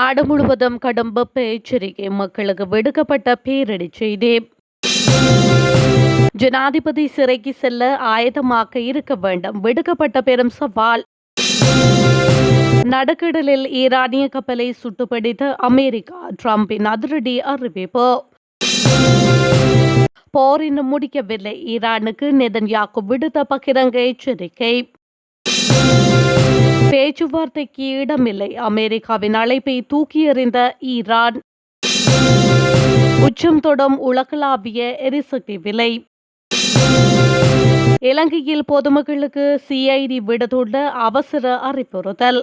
நாடு முழுவதும் கடும் வெப்ப எச்சரிக்கை மக்களுக்கு விடுக்கப்பட்ட பேரிடி செய்தி. ஜனாதிபதி சிறைக்கு செல்ல ஆயத்தமாக இருக்க வேண்டும் விடுக்கப்பட்ட பெரும் சவால். நடுக்கடலில் ஈரானிய கப்பலை சுட்டுப்பிடித்த அமெரிக்கா டிரம்பின் அதிரடி அறிவிப்பு. போர் இன்னும் முடிக்கவில்லை ஈரானுக்கு நெதன்யாகு விடுத்த பகிரங்க எச்சரிக்கை. பேச்சுவார்த்தைக்கு இடமில்லை அமெரிக்காவின் அழைப்பை தூக்கி எறிந்த ஈரான். உச்சம் தொடும் உலகளாவிய எரிசக்தி விலை. இலங்கையில் பொதுமக்களுக்கு சிஐடி விடுத்துள்ள அவசர அறிவுறுத்தல்.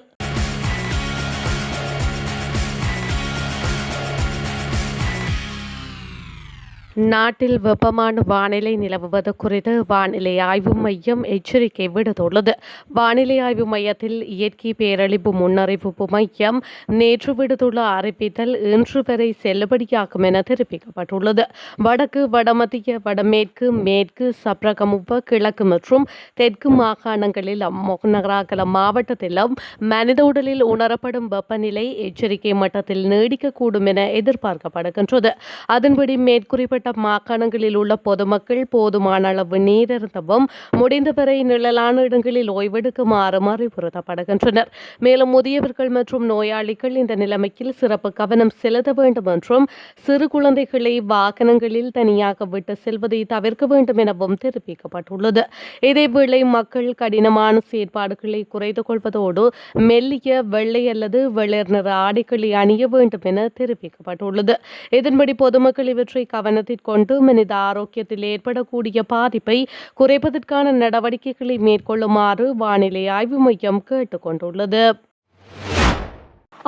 நாட்டில் வெப்பமான வானிலை நிலவுவது குறித்து வானிலை ஆய்வு மையம் எச்சரிக்கை விடுத்துள்ளது. வானிலை ஆய்வு மையத்தில் இயற்கை பேரழிவு முன்னறிவிப்பு மையம் நேற்று விடுத்துள்ள அறிவித்தல் இன்று வரை செல்லுபடியாகும் என தெரிவிக்கப்பட்டுள்ளது. வடக்கு, வடமத்திய, வடமேற்கு, மேற்கு, சப்ரகமுவ, கிழக்கு மற்றும் தெற்கு மாகாணங்களிலும் மொகநகராகல மாவட்டத்திலும் மனித உடலில் உணரப்படும் வெப்பநிலை எச்சரிக்கை மட்டத்தில் நீடிக்கக்கூடும் என எதிர்பார்க்கப்படுகின்றது. அதன்படி மேற்குறிப்பிட்ட மாகாணங்களில் உள்ள பொதுமக்கள் போதுமான அளவு நீரிருந்தவும் முடிந்தவரை நிழலான இடங்களில் ஓய்வெடுக்குமாறும் அறிவுறுத்தப்படுகின்றனர். மேலும் முதியவர்கள் மற்றும் நோயாளிகள் இந்த நிலைமையில் சிறப்பு கவனம் செலுத்த வேண்டும் என்றும் சிறு குழந்தைகளை வாகனங்களில் தனியாக விட்டு செல்வதை தவிர்க்க வேண்டும் எனவும் தெரிவிக்கப்பட்டுள்ளது. இதேவேளை மக்கள் கடினமான செயற்பாடுகளை குறைத்துக் கொள்வதோடு மெல்லிய வெள்ளை அல்லது வெளிர் நிற ஆடைகளை அணிய வேண்டும் என தெரிவிக்கப்பட்டுள்ளது. இதன்படி பொதுமக்கள் இவற்றை கவனத்தில் கொண்டு மனித ஆரோக்கியத்தில் ஏற்படக்கூடிய பாதிப்பை குறைப்பதற்கான நடவடிக்கைகளை மேற்கொள்ளுமாறு வானிலை ஆய்வு மையம் கேட்டுக் கொண்டுள்ளது.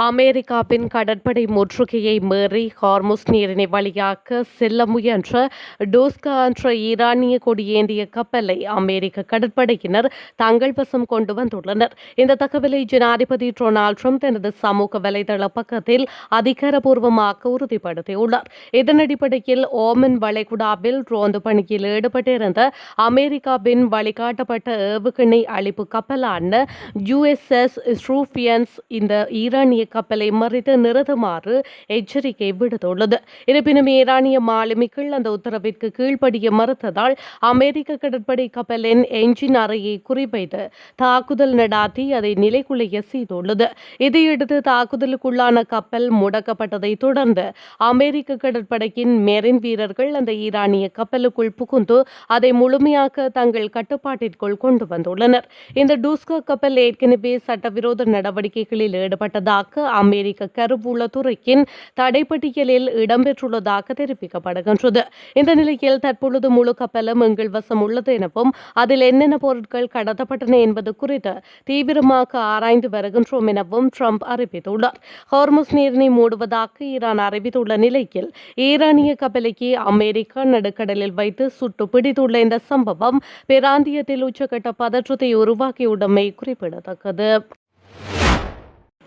அமெரிக்காவின் கடற்படை முற்றுகையை மீறி ஹார்முஸ் நீரிணை வழியாக செல்ல முயன்ற டோஸ்கா என்ற ஈரானிய கொடியேந்திய கப்பலை அமெரிக்க கடற்படையினர் தங்கள் வசம் கொண்டு வந்துள்ளனர். இந்த தகவலை ஜனாதிபதி டொனால்ட் ட்ரம்ப் தனது சமூக வலைதள பக்கத்தில் அதிகாரப்பூர்வமாக உறுதிப்படுத்தியுள்ளார். இதன் அடிப்படையில் ஓமன் வளைகுடாவில் ரோந்து பணியில் ஈடுபட்டிருந்த அமெரிக்காவின் வழிகாட்டப்பட்ட ஏவுகணை அழிப்பு கப்பலான USS ஸ்ட்ரூஃபியன்ஸ் இந்த ஈரானிய கப்பலை மறித்து நிறுத்துமாறு எச்சரிக்கை விடுத்துள்ளது. இருப்பினும் ஈரானிய மாலுமிகள் அந்த உத்தரவிற்கு கீழ்ப்படிய மறுத்ததால் அமெரிக்க கடற்படை கப்பலின் என்ஜின் அறையை குறிவைத்து தாக்குதல் நடாத்தி அதை நிலைக்குலைய செய்துள்ளது. இதையடுத்து தாக்குதலுக்குள்ளான கப்பல் முடக்கப்பட்டதை தொடர்ந்து அமெரிக்க கடற்படையின் மெரின் வீரர்கள் அந்த ஈரானிய கப்பலுக்குள் புகுந்து அதை முழுமையாக தங்கள் கட்டுப்பாட்டிற்குள் கொண்டு வந்துள்ளனர். இந்த டூஸ்கா கப்பல் ஏற்கனவே சட்டவிரோத நடவடிக்கைகளில் ஈடுபட்டதாக அமெரிக்க கருவூலத்துறையின் தடைப்பட்டியலில் இடம்பெற்றுள்ளதாக தெரிவிக்கப்படுகின்றது. இந்த நிலையில் தற்பொழுது முழு கப்பலும் எங்கள் வசம் உள்ளது எனவும் அதில் என்னென்ன பொருட்கள் கடத்தப்பட்டன என்பது குறித்து தீவிரமாக ஆராய்ந்து வருகின்றோம் எனவும் ட்ரம்ப் அறிவித்துள்ளார். ஹார்முஸ் நீரினை மூடுவதாக ஈரான் அறிவித்துள்ள நிலையில் ஈரானிய கப்பலுக்கு அமெரிக்கா நடுக்கடலில் வைத்து சுட்டு பிடித்துள்ள இந்த சம்பவம் பிராந்தியத்தில் உச்சகட்ட பதற்றத்தை உருவாக்கியுள்ளமை குறிப்பிடத்தக்கது.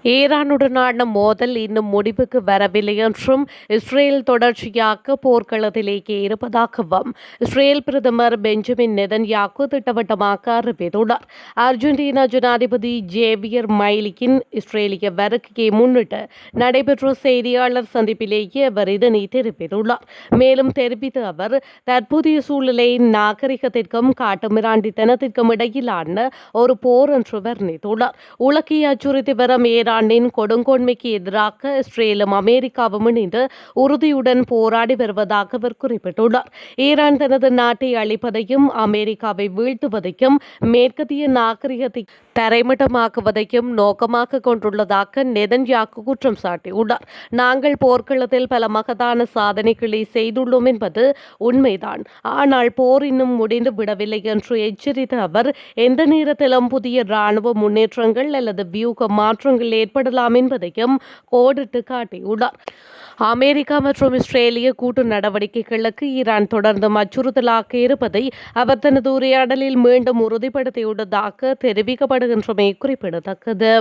ஈரானுடனான மோதல் இன்னும் முடிவுக்கு வரவில்லை என்றும் இஸ்ரேல் தொடர்ச்சியாக போர்க்களத்திலேயே இருப்பதாகவும் இஸ்ரேல் பிரதமர் பெஞ்சமின் நெதன்யாகு திட்டவட்டமாக அறிவித்துள்ளார். அர்ஜென்டினா ஜனாதிபதி ஜேவியர் மைலியின் இஸ்ரேலிய வருகையை முன்னிட்டு நடைபெற்ற செய்தியாளர் சந்திப்பிலேயே அவர் இதனை தெரிவித்துள்ளார். மேலும் தெரிவித்த அவர் தற்போதைய சூழலை நாகரிகத்திற்கும் காட்டுமிராண்டித்தனத்திற்கும் இடையிலான ஒரு போர் என்று வர்ணித்துள்ளார். உலகை அச்சுறுத்தி வரும் ஈரானின் கொடுங்கோன்மைக்கு எதிராக இஸ்ரேலும் அமெரிக்காவும் இணைந்து உறுதியுடன் போராடி வருவதாக அவர் குறிப்பிட்டுள்ளார். ஈரான் தனது நாட்டை அழிப்பதையும் அமெரிக்காவை வீழ்த்துவதையும் மேற்கத்திய நாகரிகத்தை தரைமட்டமாக்குவதையும் நோக்கமாக கொண்டுள்ளதாக நெதன்யாகு குற்றம் சாட்டியுள்ளார். நாங்கள் போர்க்களத்தில் பல மகத்தான சாதனைகளை செய்துள்ளோம் என்பது உண்மைதான், ஆனால் போர் இன்னும் முடிந்து விடவில்லை என்று எச்சரித்த அவர் எந்த நேரத்திலும் புதிய ராணுவ முன்னேற்றங்கள் அல்லது வியூக மாற்றங்கள் ஏற்படலாம் என்பதையும் கோடிட்டு காட்டியுள்ளார். அமெரிக்கா மற்றும் இஸ்ரேலிய கூட்டு நடவடிக்கைகளுக்கு ஈரான் தொடர்ந்து அச்சுறுத்தலாக இருப்பதை அவர் தனது உரையாடலில் மீண்டும் உறுதிப்படுத்தியுள்ளதாக தெரிவிக்கப்படுகின்றமை குறிப்பிடத்தக்கது.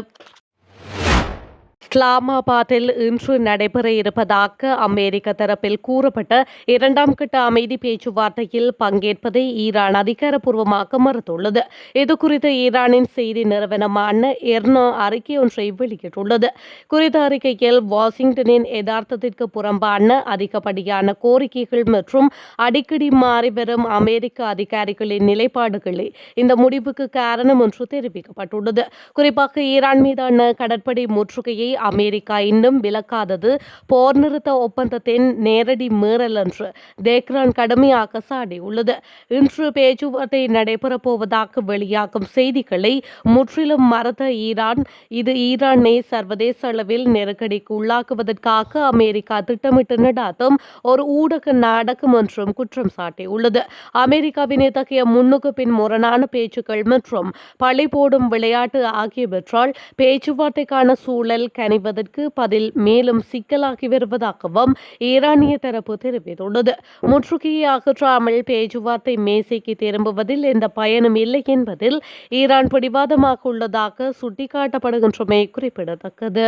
இஸ்லாமாபாத்தில் இன்று நடைபெற இருப்பதாக அமெரிக்க தரப்பில் கூறப்பட்ட இரண்டாம் கட்ட அமைதி பேச்சுவார்த்தையில் பங்கேற்பதை ஈரான் அதிகாரப்பூர்வமாக மறுத்துள்ளது. இதுகுறித்து ஈரானின் செய்தி நிறுவனமான எர்னோ அறிக்கை ஒன்றை வெளியிட்டுள்ளது. குறித்த அறிக்கையில் வாஷிங்டனின் யதார்த்தத்திற்கு புறம்பான அதிகப்படியான கோரிக்கைகள் மற்றும் அடிக்கடி மாறிவரும் அமெரிக்க அதிகாரிகளின் நிலைப்பாடுகளே இந்த முடிவுக்கு காரணம் என்று தெரிவிக்கப்பட்டுள்ளது. குறிப்பாக ஈரான் மீதான கடற்படை முற்றுகையை அமெரிக்கா இன்னும் விலக்காதது போர் நிறுத்த ஒப்பந்தத்தின் நேரடி மீறல் என்று தெஹ்ரான் கடுமையாக சாடியுள்ளது. இன்று பேச்சுவார்த்தை நடைபெறப் போவதாக வெளியாகும் செய்திகளை முற்றிலும் மறுத்த ஈரான், இது ஈரானை சர்வதேச அளவில் நெருக்கடிக்கு உள்ளாக்குவதற்காக அமெரிக்கா திட்டமிட்டு நடாத்தும் ஒரு ஊடக நாடகம் என்றும் குற்றம் சாட்டியுள்ளது. அமெரிக்காவின் இத்தகைய முன்னுக்கு பின் முரணான பேச்சுக்கள் மற்றும் பழி போடும் விளையாட்டு ஆகியவற்றால் பேச்சுவார்த்தைக்கான சூழல் கனிவதற்கு பதில் மேலும் சிக்கலாகி வருவதாகவும் ஈரானிய தரப்பு தெரிவித்துள்ளது. முற்றுகையை அகற்றாமல் பேச்சுவார்த்தை மேசைக்கு திரும்புவதில் எந்த பயனும் இல்லை என்பதில் ஈரான் பிடிவாதமாக உள்ளதாக சுட்டிக்காட்டப்படுகின்றமை குறிப்பிடத்தக்கது.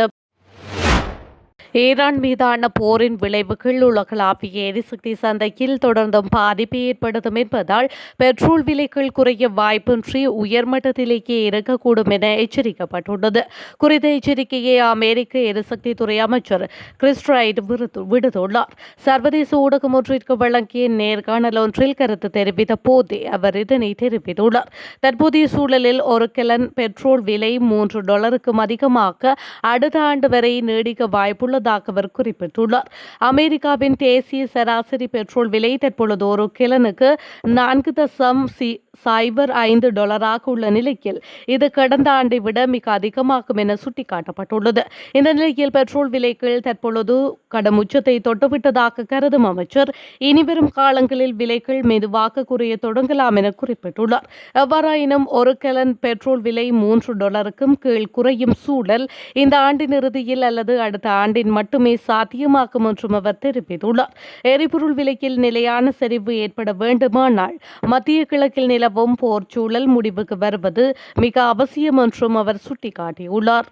ஈரான் மீதான போரின் விளைவுகள் உலகளாவிய எரிசக்தி சந்தையில் தொடர்ந்தும் பாதிப்பை ஏற்படுத்தும் என்பதால் பெட்ரோல் விலைகள் குறைய வாய்ப்பின்றி உயர்மட்டத்திலேயே இருக்கக்கூடும் என எச்சரிக்கப்பட்டுள்ளது. குறித்த எச்சரிக்கையை அமெரிக்க எரிசக்தி துறை அமைச்சர் கிறிஸ் ரைட் விடுத்துள்ளார். சர்வதேச ஊடகம் ஒன்றிற்கு வழங்கிய நேர்காணல் ஒன்றில் கருத்து தெரிவித்த போதே அவர் இதனை தெரிவித்துள்ளார். தற்போதைய சூழலில் ஒரு கலன் பெட்ரோல் விலை $3க்கும் அதிகமாக அடுத்த ஆண்டு வரை நீடிக்க வாய்ப்புள்ள அவர் குறிப்பிட்டுள்ளார். அமெரிக்காவின் தேசிய சராசரி பெட்ரோல் விலை தற்பொழுது ஒரு கிலனுக்கு $4.05 உள்ள நிலையில் இது கடந்த ஆண்டை விட மிக அதிகமாகும் என சுட்டிக்காட்டப்பட்டுள்ளது. இந்த நிலையில் பெட்ரோல் விலைகள் தற்பொழுது கடும் உச்சத்தை தொட்டுவிட்டதாக கருதும் அமைச்சர், இனிவரும் காலங்களில் விலைகள் மெதுவாக குறைய தொடங்கலாம் என குறிப்பிட்டுள்ளார். எவ்வாறாயினும் ஒரு கலன் பெட்ரோல் விலை $3க்கும் கீழ் குறையும் சூழல் இந்த ஆண்டின் இறுதியில் அல்லது அடுத்த ஆண்டின் மட்டுமே சாத்தியமாகும் என்றும் அவர் தெரிவித்துள்ளார். எரிபொருள் விலையில் நிலையான சரிவு ஏற்பட வேண்டுமானால் மத்திய கிழக்கில் நிலவும் போர் சூழல் முடிவுக்கு வருவது மிக அவசியம் என்றும் அவர் சுட்டிக்காட்டியுள்ளார்.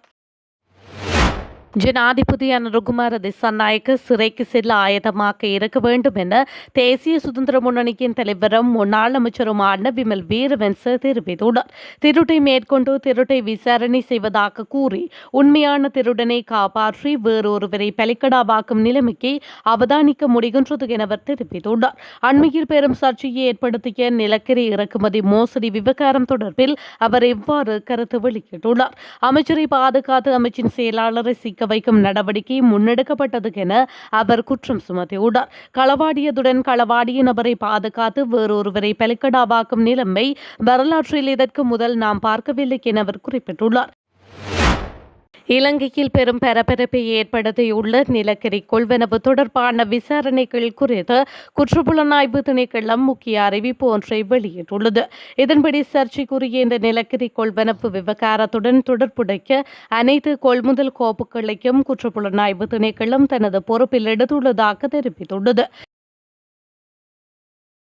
ஜனாதிபதி அனுருகுமார திசாநாயக்க சிறைக்கு செல்ல ஆயத்தமாக இருக்க வேண்டும் என தேசிய சுதந்திர முன்னணியின் தலைவரும் முன்னாள் அமைச்சருமான விமல் வீரவன்ச தெரிவித்துள்ளார். திருட்டை மேற்கொண்டு திருட்டை விசாரணை செய்வதாக கூறி உண்மையான திருடனை காப்பாற்றி வேறொருவரை பலிக்கடாவாக்கும் நிலைமைக்கு அவதானிக்க முடிகின்றது என அவர் தெரிவித்துள்ளார். அண்மையில் பெரும் சர்ச்சையை ஏற்படுத்திய நிலக்கரி இறக்குமதி மோசடி விவகாரம் தொடர்பில் அவர் இவ்வாறு கருத்து வெளியிட்டுள்ளார். அமைச்சரை பாதுகாத்து அமைச்சின் செயலாளரை சிக்க வைக்கும் நடவடிக்கை முன்னெடுக்கப்பட்டது என அவர் குற்றம் சுமத்தியுள்ளார். களவாடியதுடன் களவாடிய நபரை பாதுகாத்து வேறொருவரை பலிக்கடாவாக்கும் நிலைமை வரலாற்றில் இதற்கு முதல் நாம் பார்க்கவில்லை என அவர் குறிப்பிட்டுள்ளார். இலங்கையில் பெரும் பரபரப்பை ஏற்படுத்தியுள்ள நிலக்கரி கொள்வனவு தொடர்பான விசாரணைகள் குறித்து குற்றப்புலனாய்வு திணைக்களம் முக்கிய அறிவிப்பு ஒன்றை வெளியிட்டுள்ளது. இதன்படி சர்ச்சைக்குரிய இந்த நிலக்கரி கொள்வனவு விவகாரத்துடன் தொடர்புடைய அனைத்து கொள்முதல் கோப்புகளையும் குற்றப்புலனாய்வு திணைக்களம் தனது பொறுப்பில் எடுத்துள்ளதாக தெரிவித்துள்ளது.